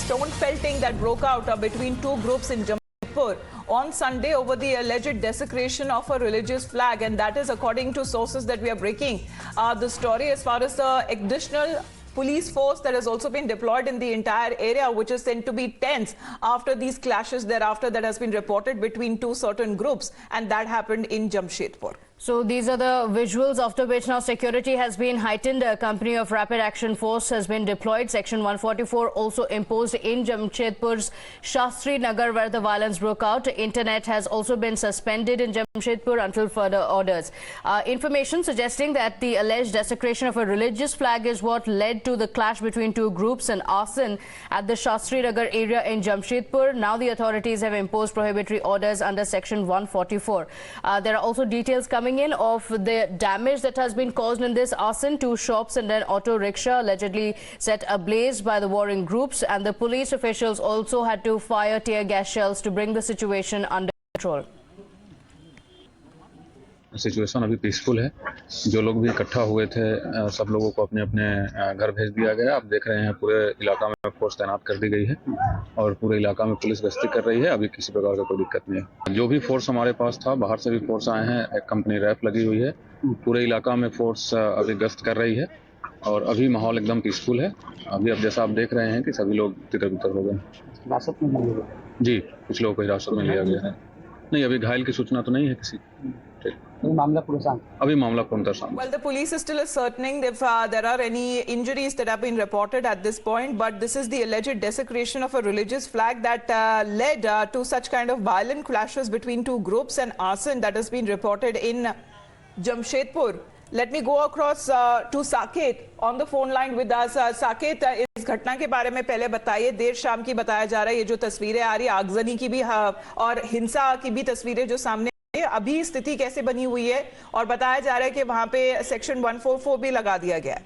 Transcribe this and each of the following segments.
stone pelting that broke out between two groups in Jamshedpur on Sunday over the alleged desecration of a religious flag, and that is according to sources that we are breaking the story. As far as the additional police force that has also been deployed in the entire area, which is said to be tense after these clashes thereafter that has been reported between two certain groups, and that happened in Jamshedpur. So these are the visuals after which now security has been heightened. A company of Rapid Action Force has been deployed. Section 144 also imposed in Jamshedpur's Shastri Nagar, where the violence broke out. Internet has also been suspended in Jamshedpur until further orders. Information suggesting that the alleged desecration of a religious flag is what led to the clash between two groups and arson at the Shastri Nagar area in Jamshedpur. Now the authorities have imposed prohibitory orders under Section 144. There are also details coming in of the damage that has been caused in this arson. Two shops and an auto rickshaw allegedly set ablaze by the warring groups, and the police officials also had to fire tear gas shells to bring the situation under control. Situation अभी peaceful है। जो लोग भी इकट्ठा हुए थे सब लोगों को अपने अपने घर भेज दिया गया। आप देख रहे हैं पूरे इलाका में फोर्स तैनात कर दी गई है और पूरे इलाका में पुलिस गश्ती कर रही है। अभी किसी प्रकार का कोई दिक्कत नहीं है। जो भी फोर्स हमारे पास था, बाहर से भी फोर्स आए हैं। एक कंपनी रैफ लगी हुई है। पूरे इलाका में फोर्स अभी गश्त कर रही है और अभी माहौल एकदम पीसफुल है। अभी अब जैसा आप देख रहे हैं कि सभी लोग तितर-बितर हो गए। हिरासत में लिए गए? जी, कुछ लोगों को हिरासत में लिया गया है। नहीं, अभी घायल की सूचना तो नहीं है किसी। Well, the police is still ascertaining if there are any injuries that have been reported at this point, but this is the alleged desecration of a religious flag that led to such kind of violent clashes between two groups and arson that has been reported in Jamshedpur. Let me go across to Saket on the phone line with us. Saket, इस घटना के बारे में पहले बताइए। देर शाम की बताया जा रहा है, ये जो तस्वीरें आ रही है आगजनी की भी और हिंसा की भी तस्वीरें जो सामने, अभी स्थिति कैसे बनी हुई है? और बताया जा रहा है कि वहां पे सेक्शन 144 भी लगा दिया गया है।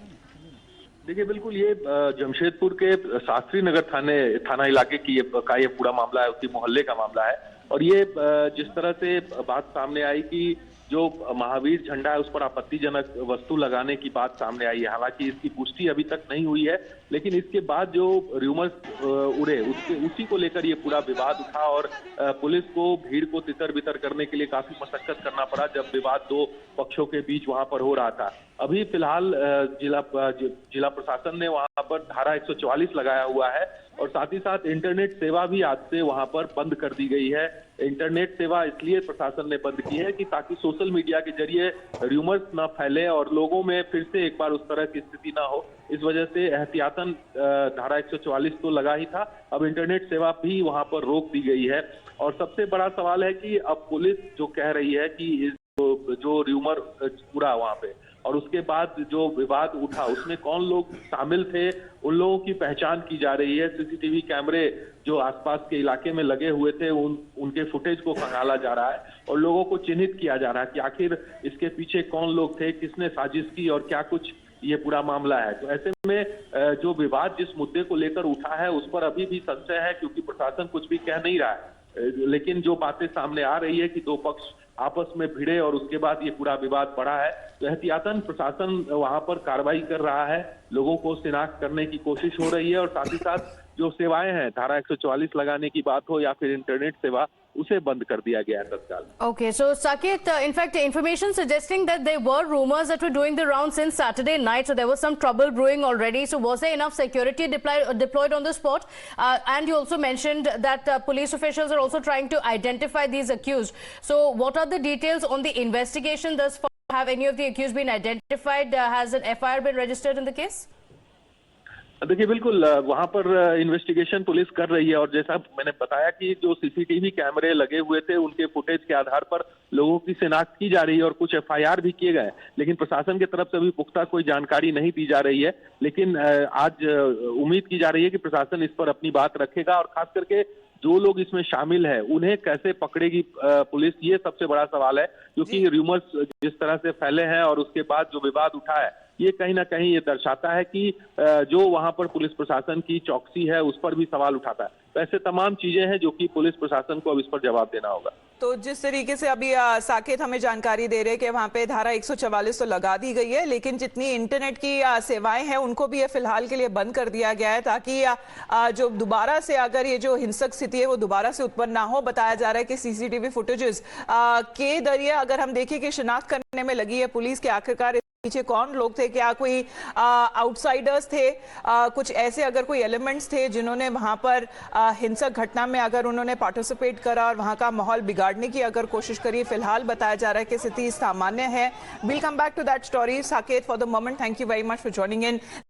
देखिए, बिल्कुल ये जमशेदपुर के शास्त्री नगर थाना इलाके की ये पूरा मामला है, उसी मोहल्ले का मामला है। और ये जिस तरह से बात सामने आई कि जो महावीर झंडा है उस पर आपत्तिजनक वस्तु लगाने की बात सामने आई है। हालांकि इसकी पुष्टि अभी तक नहीं हुई है, लेकिन इसके बाद जो र्यूमर्स उड़े उसी को लेकर ये पूरा विवाद उठा और पुलिस को भीड़ को तितर बितर करने के लिए काफी मशक्कत करना पड़ा जब विवाद दो पक्षों के बीच वहां पर हो रहा था। अभी फिलहाल जिला प्रशासन ने वहां पर धारा 144 लगाया हुआ है और साथ ही साथ इंटरनेट सेवा भी आज से वहां पर बंद कर दी गई है। इंटरनेट सेवा इसलिए प्रशासन ने बंद की है कि ताकि सोशल मीडिया के जरिए र्यूमर्स ना फैले और लोगों में फिर से एक बार उस तरह की स्थिति ना हो। इस वजह से एहतियातन धारा 144 तो लगा ही था, अब इंटरनेट सेवा भी वहां पर रोक दी गई है। और सबसे बड़ा सवाल है कि अब पुलिस जो कह रही है कि जो र्यूमर पूरा वहां पे और उसके बाद जो विवाद उठा उसमें कौन लोग शामिल थे, उन लोगों की पहचान की जा रही है। सीसीटीवी कैमरे जो आसपास के इलाके में लगे हुए थे उनके फुटेज को खंगाला जा रहा है और लोगों को चिन्हित किया जा रहा है कि आखिर इसके पीछे कौन लोग थे, किसने साजिश की और क्या कुछ ये पूरा मामला है। तो ऐसे में जो विवाद जिस मुद्दे को लेकर उठा है उस पर अभी भी संशय है, क्योंकि प्रशासन कुछ भी कह नहीं रहा है। लेकिन जो बातें सामने आ रही है कि दो पक्ष आपस में भिड़े और उसके बाद ये पूरा विवाद बढ़ा है, तो एहतियातन प्रशासन वहां पर कार्रवाई कर रहा है, लोगों को शिनाख्त करने की कोशिश हो रही है और साथ ही साथ जो सेवाएं हैं, धारा 144 लगाने की बात हो या फिर इंटरनेट सेवा, उसे बंद कर दिया गया है तत्काल। Okay, so Saket, in fact, information suggesting that there were rumors that were doing the round since Saturday night, so there was some trouble brewing already. So was there enough security deployed on the spot? And you also mentioned that police officials are also trying to identify these accused. So what are the details on the investigation thus far? Have any of the accused been identified? Has an FIR been registered in the case? देखिए, बिल्कुल वहां पर investigation police कर रही है और जैसा मैंने बताया कि जो सीसीटीवी कैमरे लगे हुए थे उनके फुटेज के आधार पर लोगों की शिनाख्त की जा रही है और कुछ FIR भी किए गए। लेकिन प्रशासन की तरफ से अभी पुख्ता कोई जानकारी नहीं दी जा रही है, लेकिन आज उम्मीद की जा रही है कि प्रशासन इस पर अपनी बात रखेगा और खास करके जो लोग इसमें शामिल है उन्हें कैसे पकड़ेगी पुलिस, ये सबसे बड़ा सवाल है। क्योंकि र्यूमर्स जिस तरह से फैले हैं और उसके बाद जो विवाद उठा है, ये कहीं ना कहीं ये दर्शाता है कि जो वहां पर पुलिस प्रशासन की चौकसी है उस पर भी सवाल उठाता है। तो ऐसे तमाम चीजें हैं जो कि पुलिस प्रशासन को अब इस पर जवाब देना होगा। तो जिस तरीके से अभी साकेत हमें जानकारी दे रहे हैं कि वहां पे धारा 144 तो लगा दी गई है, लेकिन जितनी इंटरनेट की सेवाएं हैं उनको भी ये फिलहाल के लिए बंद कर दिया गया है, ताकि जो दोबारा से अगर ये जो हिंसक स्थिति है वो दोबारा से उत्पन्न ना हो। बताया जा रहा है कि सीसीटीवी फुटेजेस के जरिए अगर हम देखें कि शिनाख्त करने में लगी है पुलिस के आखिरकार पीछे कौन लोग थे, क्या कोई आउटसाइडर्स थे, कुछ ऐसे अगर कोई एलिमेंट्स थे जिन्होंने वहां पर हिंसक घटना में अगर उन्होंने पार्टिसिपेट करा और वहां का माहौल बिगाड़ने की अगर कोशिश करी। फिलहाल बताया जा रहा है कि स्थिति सामान्य है। Will come back to that story. Saket, for the moment thank you very much for joining in.